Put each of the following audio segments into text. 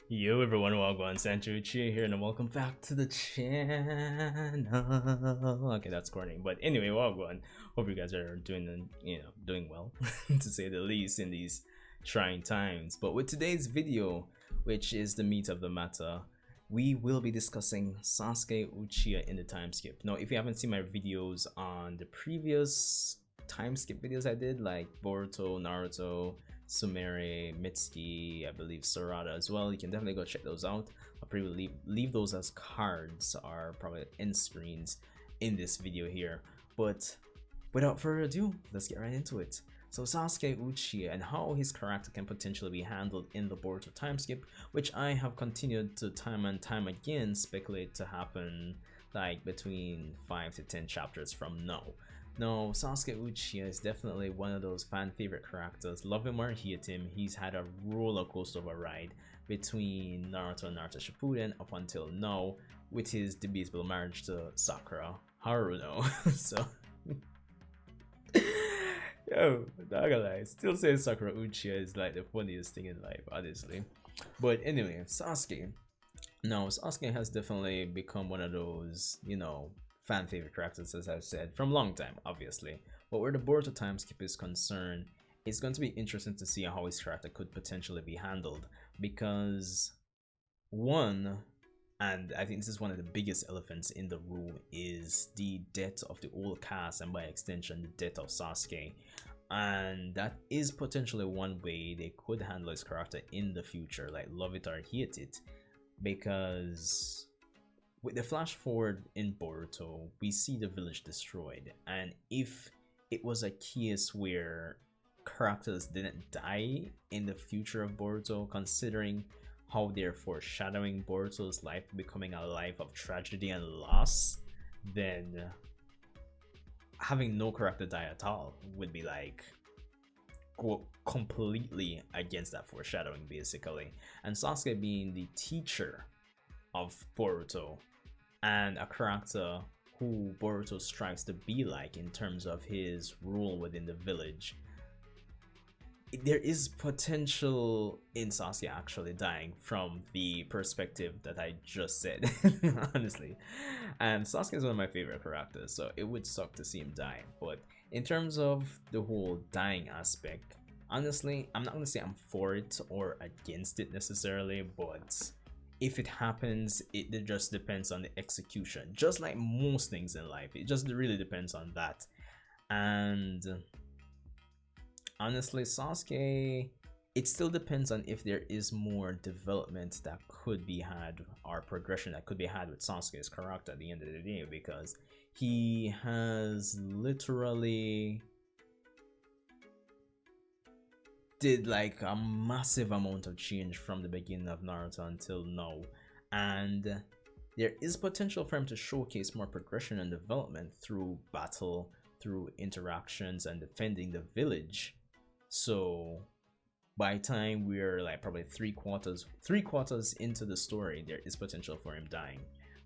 Yo everyone, welcome. Sasuke Uchiha here, and welcome back to the channel. Okay, that's corny, but anyway, welcome. Hope you guys are doing well, to say the least, in these trying times. But with today's video, which is the meat of the matter, we will be discussing Sasuke Uchiha in the time skip. Now, if you haven't seen my videos on the previous time skip videos I did, like Boruto, Naruto, Sumere, Mitsuki, I believe Sarada as well. You can definitely go check those out. I'll probably leave those as cards or probably end screens in this video here. But without further ado, let's get right into it. So Sasuke Uchiha and how his character can potentially be handled in the Boruto time skip, which I have continued to time and time again speculate to happen like between 5 to 10 chapters from now. No, Sasuke Uchiha is definitely one of those fan favorite characters. Love him or hate him, he's had a roller coaster of a ride between Naruto and Naruto Shippuden up until now, with his debatable marriage to Sakura Haruno. So, yo, not gonna lie, still say Sakura Uchiha is like the funniest thing in life, honestly. But anyway, Sasuke. Now, Sasuke has definitely become one of those, fan favorite characters, as I've said, from a long time, obviously. But where the Boruto time skip is concerned, it's going to be interesting to see how his character could potentially be handled. Because, one, and I think this is one of the biggest elephants in the room, is the death of the old cast, and by extension, the death of Sasuke. And that is potentially one way they could handle his character in the future, like love it or hate it. Because with the flash forward in Boruto, we see the village destroyed, and if it was a case where characters didn't die in the future of Boruto, considering how they're foreshadowing Boruto's life becoming a life of tragedy and loss, then having no character die at all would be like completely against that foreshadowing, basically. And Sasuke being the teacher of Boruto and a character who Boruto strives to be like in terms of his role within the village, there is potential in Sasuke actually dying from the perspective that I just said. Honestly, and Sasuke is one of my favorite characters, so it would suck to see him die. But in terms of the whole dying aspect, honestly, I'm not gonna say I'm for it or against it necessarily, but if it happens, it just depends on the execution, just like most things in life. It just really depends on that. And honestly, Sasuke, it still depends on if there is more development that could be had, or progression that could be had with Sasuke's character at the end of the day, because he has literally did like a massive amount of change from the beginning of Naruto until now, and there is potential for him to showcase more progression and development through battle, through interactions, and defending the village. So by the time we're like probably three quarters into the story, there is potential for him dying.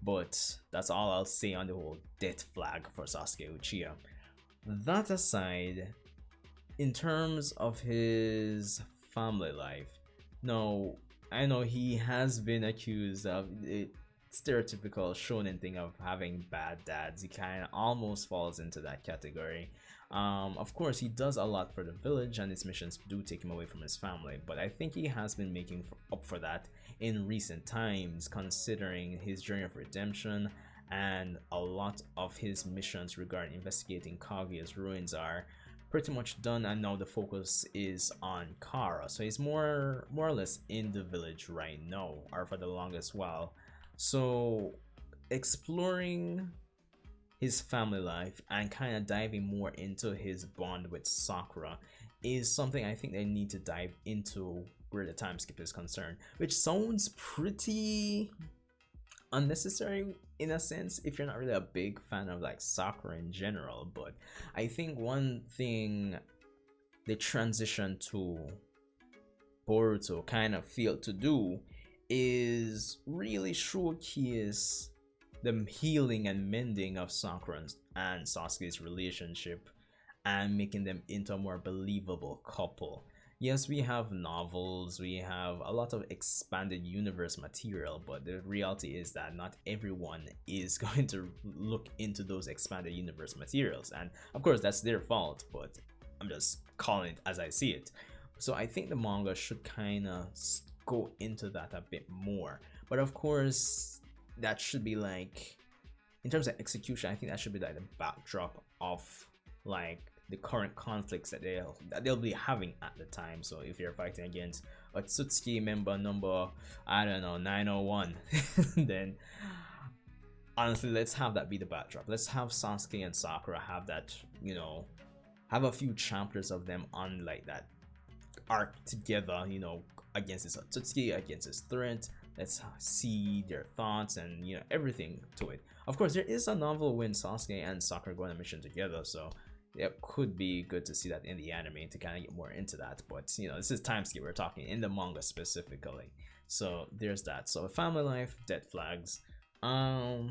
But that's all I'll say on the whole death flag for Sasuke Uchiha. That aside, in terms of his family life, no, I know he has been accused of the stereotypical shonen thing of having bad dads. He kind of almost falls into that category. Of course, he does a lot for the village, and his missions do take him away from his family, but I think he has been making up for that in recent times, considering his journey of redemption, and a lot of his missions regarding investigating Kaguya's ruins are pretty much done, and now the focus is on Kara. So he's more or less in the village right now, or for the longest while. So exploring his family life and kind of diving more into his bond with Sakura is something I think they need to dive into where the time skip is concerned, which sounds pretty unnecessary in a sense if you're not really a big fan of like Sakura in general. But I think one thing the transition to Boruto kind of failed to do is really showcase the healing and mending of Sakura and Sasuke's relationship, and making them into a more believable couple. Yes, we have novels, we have a lot of expanded universe material, but the reality is that not everyone is going to look into those expanded universe materials. And of course, that's their fault, but I'm just calling it as I see it. So I think the manga should kind of go into that a bit more. But of course, that should be like, in terms of execution, I think that should be like the backdrop of like the current conflicts that they'll be having at the time. So if you're fighting against Otsutsuki member number, I don't know, 901, then honestly, let's have that be the backdrop. Let's have Sasuke and Sakura have that, have a few chapters of them on like that arc together, against this Otsutsuki, against this threat. Let's see their thoughts and everything to it. Of course, there is a novel when Sasuke and Sakura go on a mission together, so it could be good to see that in the anime to kind of get more into that. But this is Timeskip, we're talking in the manga specifically. So there's that. So family life, dead flags. Power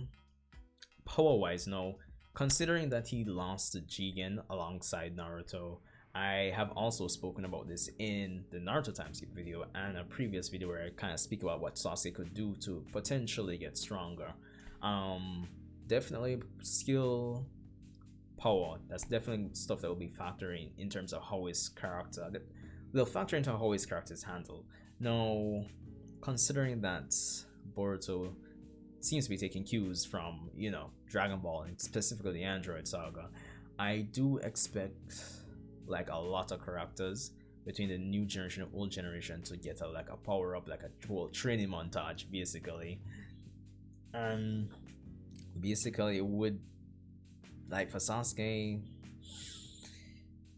wise, no. Considering that he lost to Jigen alongside Naruto, I have also spoken about this in the Naruto Timeskip video and a previous video where I kind of speak about what Sasuke could do to potentially get stronger. Definitely skill, power. That's definitely stuff that will be factoring in terms of how his character. They'll factor into how his character is handled. Now, considering that Boruto seems to be taking cues from Dragon Ball and specifically the Android Saga, I do expect like a lot of characters between the new generation and old generation to get a power up, like a whole training montage basically. And basically it would, like, for Sasuke,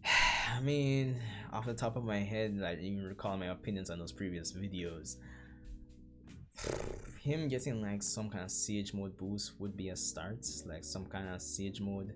I mean, off the top of my head, like, even recall my opinions on those previous videos, him getting like some kind of siege mode boost would be a start, like some kind of siege mode.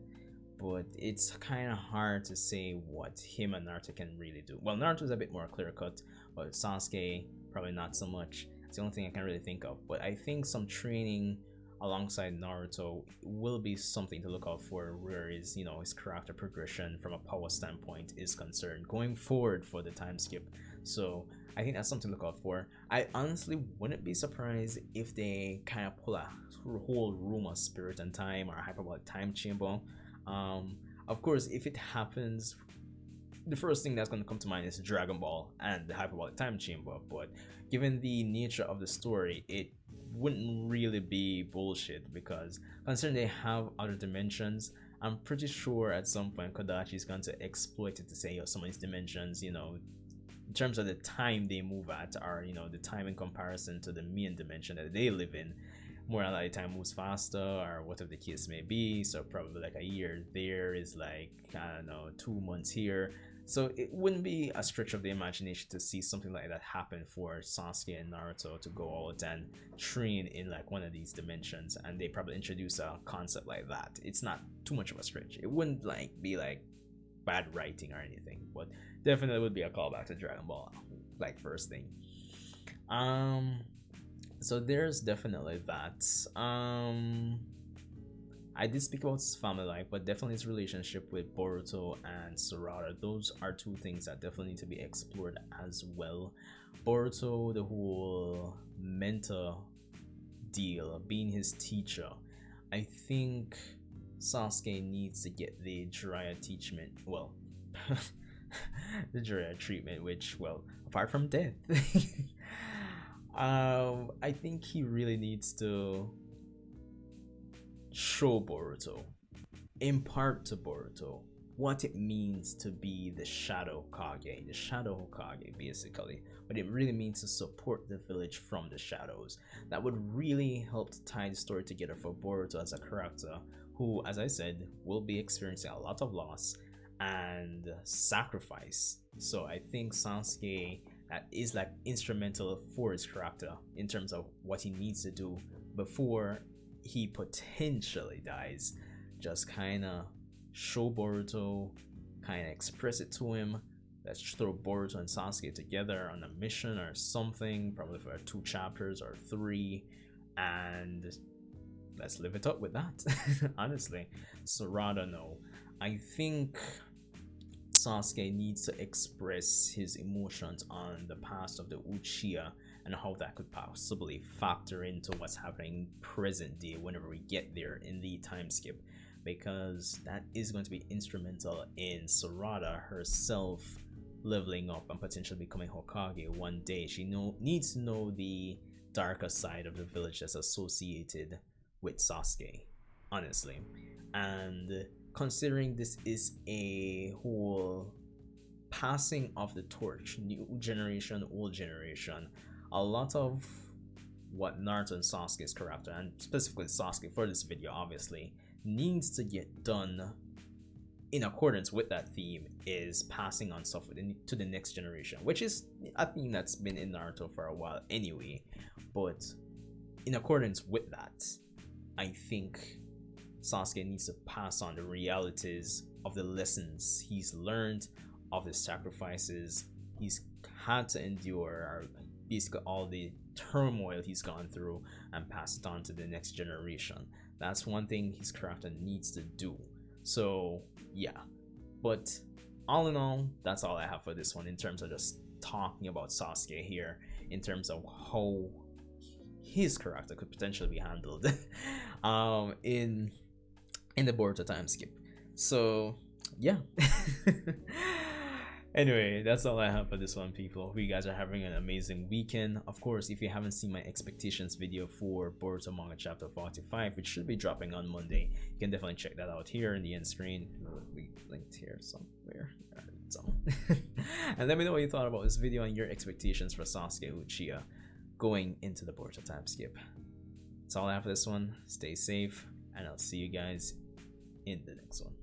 But it's kind of hard to say what him and Naruto can really do. Well, Naruto's a bit more clear cut, but Sasuke probably not so much. It's the only thing I can really think of. But I think some training alongside Naruto will be something to look out for, where his his character progression from a power standpoint is concerned going forward for the time skip. So I think that's something to look out for. I honestly wouldn't be surprised if they kind of pull a whole room of spirit and time or a hyperbolic time chamber. Of course, if it happens, the first thing that's going to come to mind is Dragon Ball and the hyperbolic time chamber. But given the nature of the story, it wouldn't really be bullshit, because considering they have other dimensions, I'm pretty sure at some point Kodachi is going to exploit it to say, some of these dimensions, in terms of the time they move at, or the time in comparison to the main dimension that they live in, more than likely time moves faster or whatever the case may be. So probably like a year there is like, I don't know, 2 months here. So it wouldn't be a stretch of the imagination to see something like that happen for Sasuke and Naruto to go out and train in like one of these dimensions, and they probably introduce a concept like that. It's not too much of a stretch. It wouldn't like be like bad writing or anything, but definitely would be a callback to Dragon Ball, like first thing. So there's definitely that. I did speak about his family life, but definitely his relationship with Boruto and Sarada. Those are two things that definitely need to be explored as well. Boruto, the whole mentor deal, being his teacher. I think Sasuke needs to get the Jiraiya treatment. Well, the Jiraiya treatment, which, well, apart from death, I think he really needs to show Boruto, impart to Boruto what it means to be the Shadow Kage, the Shadow Hokage, basically. What it really means to support the village from the shadows. That would really help to tie the story together for Boruto as a character who, as I said, will be experiencing a lot of loss and sacrifice. So I think Sasuke is like instrumental for his character in terms of what he needs to do before he potentially dies. Just kind of show Boruto, kind of express it to him. Let's throw Boruto and Sasuke together on a mission or something, probably for 2 chapters or 3, and let's live it up with that. Honestly. Sarada, no. I think Sasuke needs to express his emotions on the past of the Uchiha and how that could possibly factor into what's happening present day whenever we get there in the time skip, because that is going to be instrumental in Sarada herself leveling up and potentially becoming Hokage one day. She needs to know the darker side of the village that's associated with Sasuke, honestly. And considering this is a whole passing of the torch, new generation, old generation, a lot of what Naruto and Sasuke's character, and specifically Sasuke for this video obviously, needs to get done in accordance with that theme is passing on stuff to the next generation, which is a theme that's been in Naruto for a while anyway. But in accordance with that, I think Sasuke needs to pass on the realities of the lessons he's learned, of the sacrifices he's had to endure, or basically all the turmoil he's gone through, and pass it on to the next generation. That's one thing his character needs to do. So yeah, but all in all, that's all I have for this one in terms of just talking about Sasuke here, in terms of how his character could potentially be handled in the Boruto time skip. So yeah. Anyway, that's all I have for this one, people. Hope you guys are having an amazing weekend. Of course, if you haven't seen my expectations video for Boruto Manga chapter 45, which should be dropping on Monday, you can definitely check that out here in the end screen. It'll be linked here somewhere. And let me know what you thought about this video and your expectations for Sasuke Uchiha going into the Boruto time skip. That's all I have for this one. Stay safe, and I'll see you guys in the next one.